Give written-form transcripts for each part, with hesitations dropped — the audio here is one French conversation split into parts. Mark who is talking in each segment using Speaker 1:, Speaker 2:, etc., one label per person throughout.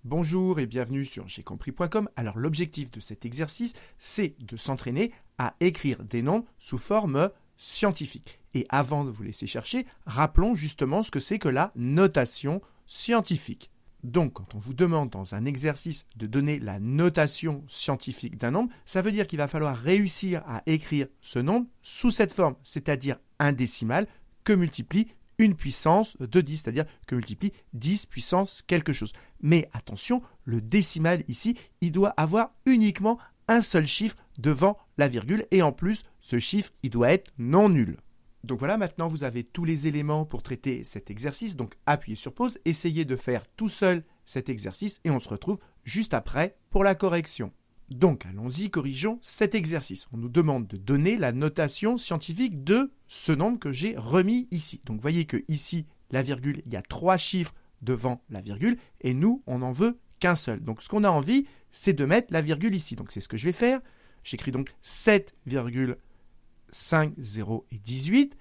Speaker 1: Bonjour et bienvenue sur j'aicompris.com. Alors l'objectif de cet exercice, c'est de s'entraîner à écrire des nombres sous forme scientifique. Et avant de vous laisser chercher, rappelons justement ce que c'est que la notation scientifique. Donc quand on vous demande dans un exercice de donner la notation scientifique d'un nombre, ça veut dire qu'il va falloir réussir à écrire ce nombre sous cette forme, c'est-à-dire un décimal que multiplie une puissance de 10, c'est-à-dire que multiplie 10 puissance quelque chose. Mais attention, le décimal ici, il doit avoir uniquement un seul chiffre devant la virgule et en plus, ce chiffre, il doit être non nul. Donc voilà, maintenant vous avez tous les éléments pour traiter cet exercice, donc appuyez sur pause, essayez de faire tout seul cet exercice et on se retrouve juste après pour la correction. Donc allons-y, corrigeons cet exercice. On nous demande de donner la notation scientifique de ce nombre que j'ai remis ici. Donc vous voyez que ici, la virgule, il y a 3 chiffres devant la virgule et nous, on n'en veut qu'un seul. Donc ce qu'on a envie, c'est de mettre la virgule ici. Donc c'est ce que je vais faire. J'écris donc 7,5018.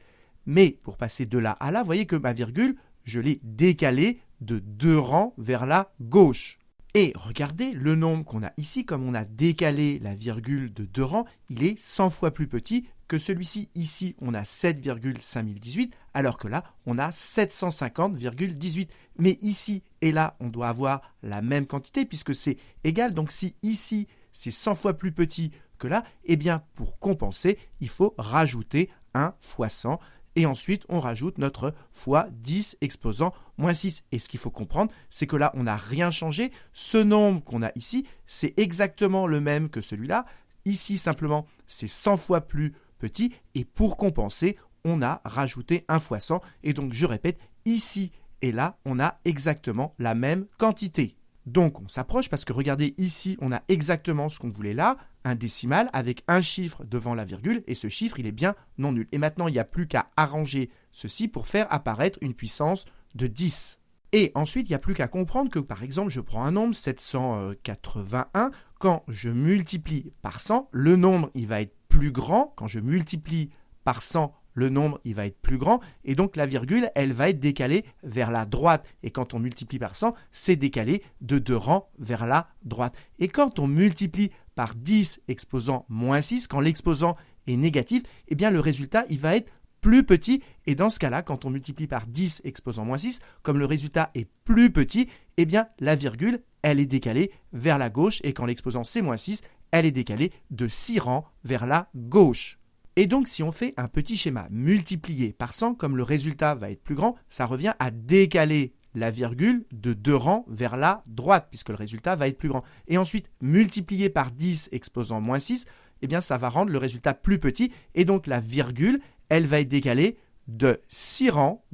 Speaker 1: Mais pour passer de là à là, vous voyez que ma virgule, je l'ai décalée de 2 rangs vers la gauche. Et regardez, le nombre qu'on a ici, comme on a décalé la virgule de 2 rangs, il est 100 fois plus petit que celui-ci. Ici, on a 7,5018, alors que là, on a 750,18. Mais ici et là, on doit avoir la même quantité puisque c'est égal. Donc si ici, c'est 100 fois plus petit que là, eh bien, pour compenser, il faut rajouter 1 fois 100. Et ensuite, on rajoute notre fois 10 exposant moins 6. Et ce qu'il faut comprendre, c'est que là, on n'a rien changé. Ce nombre qu'on a ici, c'est exactement le même que celui-là. Ici, simplement, c'est 100 fois plus petit. Et pour compenser, on a rajouté 1 fois 100. Et donc, je répète, ici et là, on a exactement la même quantité. Donc, on s'approche parce que regardez, ici, on a exactement ce qu'on voulait là, un décimal avec un chiffre devant la virgule, et ce chiffre, il est bien non nul. Et maintenant, il n'y a plus qu'à arranger ceci pour faire apparaître une puissance de 10. Et ensuite, il n'y a plus qu'à comprendre que, par exemple, je prends un nombre, 781, quand je multiplie par 100, le nombre, il va être plus grand. Quand je multiplie par 100, le nombre, il va être plus grand, et donc la virgule, elle va être décalée vers la droite. Et quand on multiplie par 100, c'est décalé de 2 rangs vers la droite. Et quand on multiplie par 10 exposant moins 6, quand l'exposant est négatif, eh bien le résultat, il va être plus petit. Et dans ce cas-là, quand on multiplie par 10 exposant moins 6, comme le résultat est plus petit, eh bien la virgule, elle est décalée vers la gauche. Et quand l'exposant c'est moins 6, elle est décalée de 6 rangs vers la gauche. Et donc, si on fait un petit schéma multiplié par 100, comme le résultat va être plus grand, ça revient à décaler la virgule de 2 rangs vers la droite, puisque le résultat va être plus grand. Et ensuite, multiplié par 10 exposant moins 6, eh bien, ça va rendre le résultat plus petit. Et donc, la virgule, elle va être décalée de 6 rangs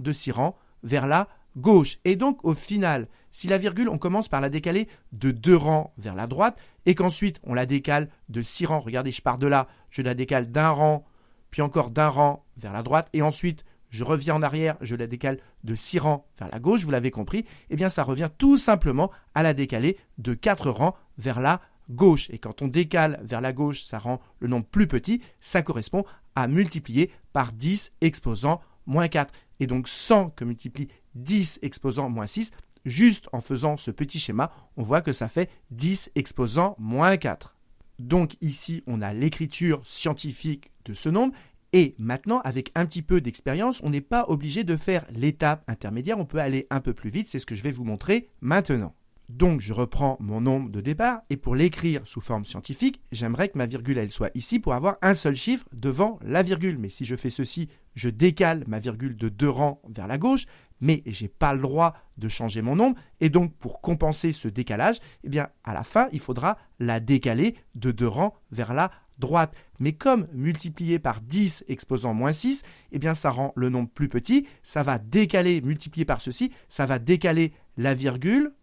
Speaker 1: vers la gauche. Et donc, au final, si la virgule, on commence par la décaler de 2 rangs vers la droite, et qu'ensuite, on la décale de 6 rangs, regardez, je pars de là, je la décale d'un rang, puis encore d'un rang vers la droite, et ensuite, je reviens en arrière, je la décale de 6 rangs vers la gauche, vous l'avez compris, eh bien ça revient tout simplement à la décaler de 4 rangs vers la gauche. Et quand on décale vers la gauche, ça rend le nombre plus petit, ça correspond à multiplier par 10 exposant moins 4. Et donc 100 que multiplie 10 exposant moins 6, juste en faisant ce petit schéma, on voit que ça fait 10 exposant moins 4. Donc ici, on a l'écriture scientifique de ce nombre. Et maintenant, avec un petit peu d'expérience, on n'est pas obligé de faire l'étape intermédiaire. On peut aller un peu plus vite. C'est ce que je vais vous montrer maintenant. Donc, je reprends mon nombre de départ. Et pour l'écrire sous forme scientifique, j'aimerais que ma virgule, elle soit ici pour avoir un seul chiffre devant la virgule. Mais si je fais ceci, je décale ma virgule de 2 rangs vers la gauche. Mais je n'ai pas le droit de changer mon nombre. Et donc, pour compenser ce décalage, eh bien, à la fin, il faudra la décaler de 2 rangs vers la droite. Mais comme multiplié par 10 exposant moins 6, eh bien, ça rend le nombre plus petit. Ça va décaler, multiplié par ceci, ça va décaler la virgule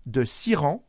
Speaker 1: de 6 rangs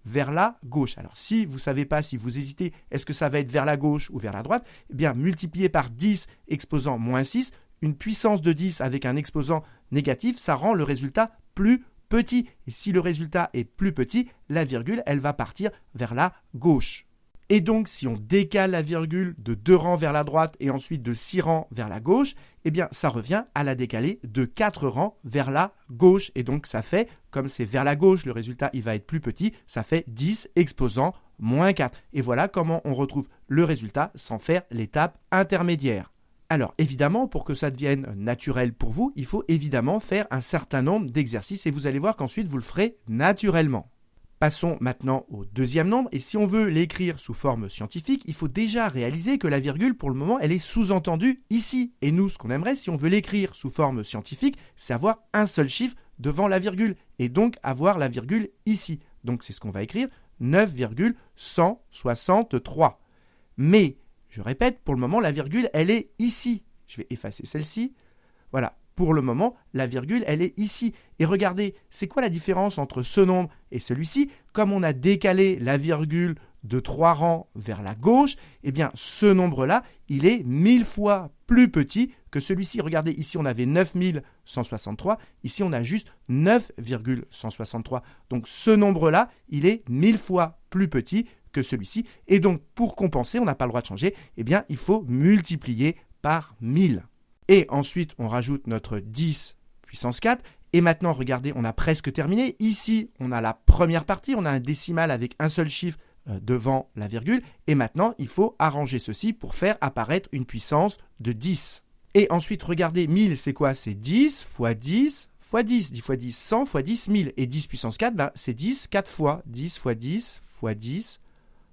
Speaker 1: vers la gauche. Alors, si vous ne savez pas, si vous hésitez, est-ce que ça va être vers la gauche ou vers la droite, eh bien, multiplié par 10 exposant moins 6, une puissance de 10 avec un exposant négatif, ça rend le résultat plus petit. Et si le résultat est plus petit, la virgule, elle va partir vers la gauche. Et donc, si on décale la virgule de 2 rangs vers la droite et ensuite de 6 rangs vers la gauche, eh bien, ça revient à la décaler de 4 rangs vers la gauche. Et donc, ça fait, comme c'est vers la gauche, le résultat, il va être plus petit, ça fait 10 exposant moins 4. Et voilà comment on retrouve le résultat sans faire l'étape intermédiaire. Alors, évidemment, pour que ça devienne naturel pour vous, il faut évidemment faire un certain nombre d'exercices et vous allez voir qu'ensuite, vous le ferez naturellement. Passons maintenant au deuxième nombre, et si on veut l'écrire sous forme scientifique, il faut déjà réaliser que la virgule, pour le moment, elle est sous-entendue ici. Et nous, ce qu'on aimerait, si on veut l'écrire sous forme scientifique, c'est avoir un seul chiffre devant la virgule, et donc avoir la virgule ici. Donc c'est ce qu'on va écrire, 9,163. Mais, je répète, pour le moment, la virgule, elle est ici. Je vais effacer celle-ci. Voilà. Pour le moment, la virgule, elle est ici. Et regardez, c'est quoi la différence entre ce nombre et celui-ci? Comme on a décalé la virgule de 3 rangs vers la gauche, eh bien, ce nombre-là, il est 1000 fois plus petit que celui-ci. Regardez, ici, on avait 9163. Ici, on a juste 9,163. Donc, ce nombre-là, il est 1000 fois plus petit que celui-ci. Et donc, pour compenser, on n'a pas le droit de changer. Eh bien, il faut multiplier par 1000. Et ensuite, on rajoute notre 10 puissance 4. Et maintenant, regardez, on a presque terminé. Ici, on a la première partie. On a un décimal avec un seul chiffre devant la virgule. Et maintenant, il faut arranger ceci pour faire apparaître une puissance de 10. Et ensuite, regardez, 1000, c'est quoi? C'est 10 fois 10 fois 10. 10 fois 10, 100 fois 10, 1000. Et 10 puissance 4, c'est 10 4 fois. 10 fois 10 fois 10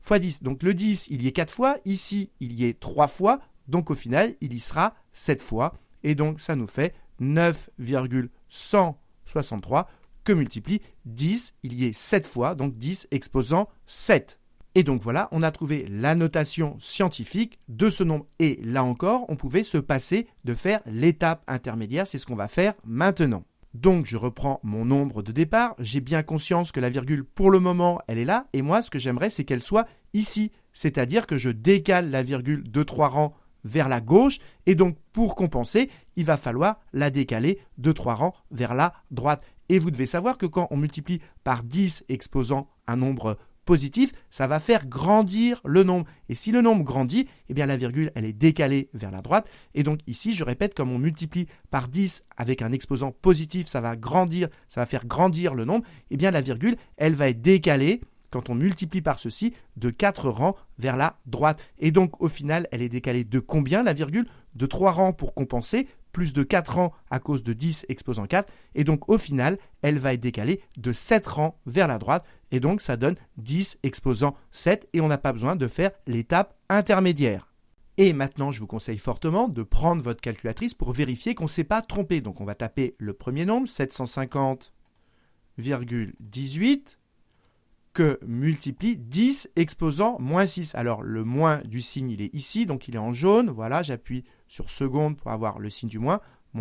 Speaker 1: fois 10. Donc le 10, il y est 4 fois. Ici, il y est 3 fois. Donc au final, il y sera 7 fois. Et donc ça nous fait 9,163 que multiplie 10, il y est 7 fois, donc 10 exposant 7. Et donc voilà, on a trouvé la notation scientifique de ce nombre. Et là encore, on pouvait se passer de faire l'étape intermédiaire, c'est ce qu'on va faire maintenant. Donc je reprends mon nombre de départ, j'ai bien conscience que la virgule pour le moment elle est là, et moi ce que j'aimerais c'est qu'elle soit ici, c'est-à-dire que je décale la virgule de 3 rangs vers la gauche, et donc pour compenser, il va falloir la décaler de 3 rangs vers la droite. Et vous devez savoir que quand on multiplie par 10 exposant un nombre positif, ça va faire grandir le nombre. Et si le nombre grandit, eh bien la virgule, elle est décalée vers la droite. Et donc ici, je répète, comme on multiplie par 10 avec un exposant positif, ça va grandir, ça va faire grandir le nombre, eh bien la virgule, elle va être décalée quand on multiplie par ceci, de 4 rangs vers la droite. Et donc, au final, elle est décalée de combien, la virgule? De 3 rangs pour compenser, plus de 4 rangs à cause de 10 exposant 4. Et donc, au final, elle va être décalée de 7 rangs vers la droite. Et donc, ça donne 10 exposant 7. Et on n'a pas besoin de faire l'étape intermédiaire. Et maintenant, je vous conseille fortement de prendre votre calculatrice pour vérifier qu'on ne s'est pas trompé. Donc, on va taper le premier nombre, 750,18. Que multiplie 10 exposant moins 6. Alors le moins du signe il est ici, donc il est en jaune, voilà, j'appuie sur seconde pour avoir le signe du moins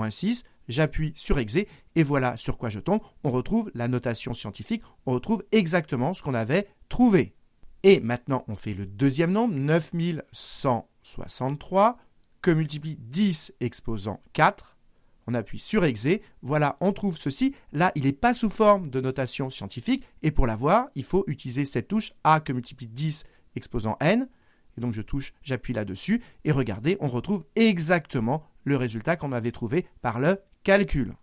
Speaker 1: 6, j'appuie sur exé, et voilà sur quoi je tombe, on retrouve la notation scientifique, on retrouve exactement ce qu'on avait trouvé. Et maintenant on fait le deuxième nombre, 9163, que multiplie 10 exposant 4, on appuie sur exé, voilà, on trouve ceci. Là, il n'est pas sous forme de notation scientifique. Et pour l'avoir, il faut utiliser cette touche A que multiplie 10 exposant n. Et donc, j'appuie là-dessus. Et regardez, on retrouve exactement le résultat qu'on avait trouvé par le calcul.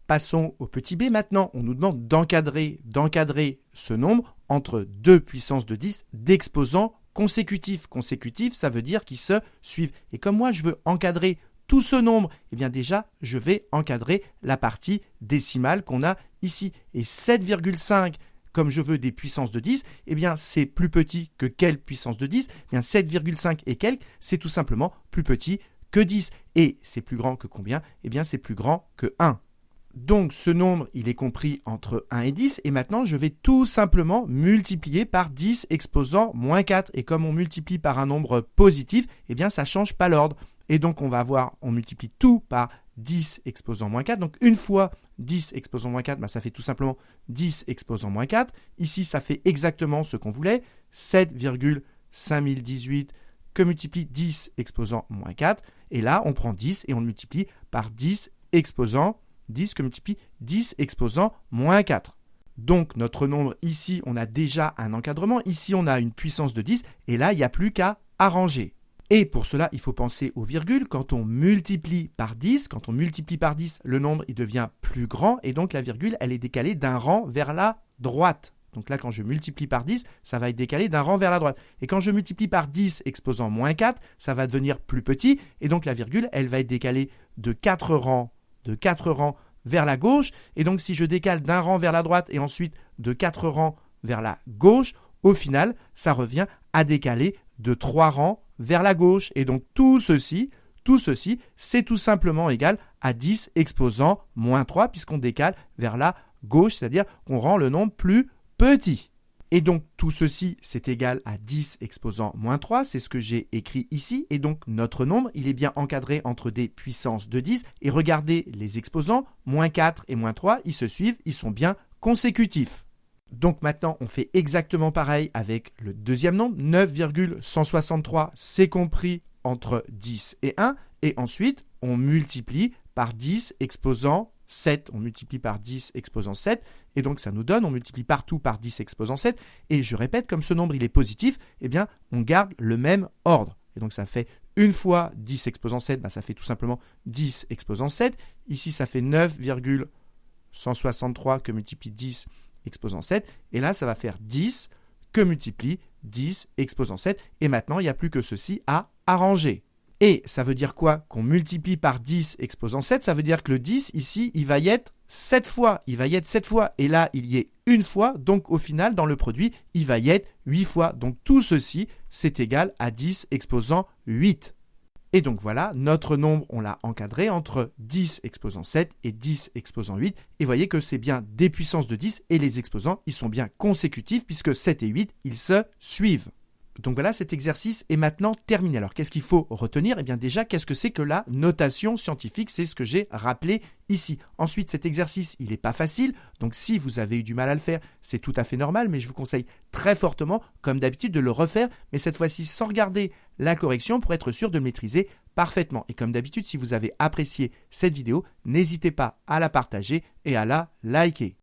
Speaker 1: Passons au petit b maintenant. On nous demande d'encadrer ce nombre entre deux puissances de 10 d'exposants consécutifs. Consécutifs, ça veut dire qu'ils se suivent. Et comme moi, je veux encadrer tout ce nombre, eh bien déjà, je vais encadrer la partie décimale qu'on a ici. Et 7,5, comme je veux des puissances de 10, eh bien c'est plus petit que quelle puissance de 10? Eh bien 7,5 et quelques, c'est tout simplement plus petit que 10. Et c'est plus grand que combien? Eh bien c'est plus grand que 1. Donc ce nombre, il est compris entre 1 et 10. Et maintenant, je vais tout simplement multiplier par 10 exposant moins 4. Et comme on multiplie par un nombre positif, eh bien ça ne change pas l'ordre. Et donc, on multiplie tout par 10 exposant moins 4. Donc, une fois 10 exposant moins 4, ça fait tout simplement 10 exposant moins 4. Ici, ça fait exactement ce qu'on voulait, 7,5018 que multiplie 10 exposant moins 4. Et là, on prend 10 et on le multiplie par 10 exposant 10 que multiplie 10 exposant moins 4. Donc notre nombre ici, on a déjà un encadrement. Ici, on a une puissance de 10 et là, il n'y a plus qu'à arranger. Et pour cela, il faut penser aux virgules. Quand on multiplie par 10, le nombre il devient plus grand et donc la virgule, elle est décalée d'un rang vers la droite. Donc là, quand je multiplie par 10, ça va être décalé d'un rang vers la droite. Et quand je multiplie par 10 exposant moins 4, ça va devenir plus petit. Et donc la virgule, elle va être décalée de 4 rangs vers la gauche. Et donc si je décale d'un rang vers la droite et ensuite de 4 rangs vers la gauche, au final, ça revient à décaler de 3 rangs vers la gauche. Et donc tout ceci, c'est tout simplement égal à 10 exposant moins 3 puisqu'on décale vers la gauche, c'est-à-dire qu'on rend le nombre plus petit. Et donc tout ceci, c'est égal à 10 exposant moins 3, c'est ce que j'ai écrit ici. Et donc notre nombre, il est bien encadré entre des puissances de 10. Et regardez les exposants, moins 4 et moins 3, ils se suivent, ils sont bien consécutifs. Donc maintenant, on fait exactement pareil avec le deuxième nombre, 9,163, c'est compris entre 10 et 1. Et ensuite, on multiplie par 10 exposant 7. On multiplie par 10 exposant 7. Et donc, ça nous donne, on multiplie partout par 10 exposant 7. Et je répète, comme ce nombre, il est positif, eh bien, on garde le même ordre. Et donc, ça fait une fois 10 exposant 7, ça fait tout simplement 10 exposant 7. Ici, ça fait 9,163 que multiplie 10 exposant 7. Et là, ça va faire 10 que multiplie 10 exposant 7. Et maintenant, il n'y a plus que ceci à arranger. Et ça veut dire quoi? Qu'on multiplie par 10 exposant 7, ça veut dire que le 10, ici, il va y être 7 fois. Et là, il y est une fois. Donc, au final, dans le produit, il va y être 8 fois. Donc, tout ceci, c'est égal à 10 exposant 8. Et donc, voilà, notre nombre, on l'a encadré entre 10 exposant 7 et 10 exposant 8. Et voyez que c'est bien des puissances de 10 et les exposants, ils sont bien consécutifs puisque 7 et 8, ils se suivent. Donc voilà, cet exercice est maintenant terminé. Alors, qu'est-ce qu'il faut retenir? Eh bien déjà, qu'est-ce que c'est que la notation scientifique? C'est ce que j'ai rappelé ici. Ensuite, cet exercice, il n'est pas facile. Donc, si vous avez eu du mal à le faire, c'est tout à fait normal. Mais je vous conseille très fortement, comme d'habitude, de le refaire. Mais cette fois-ci, sans regarder la correction pour être sûr de le maîtriser parfaitement. Et comme d'habitude, si vous avez apprécié cette vidéo, n'hésitez pas à la partager et à la liker.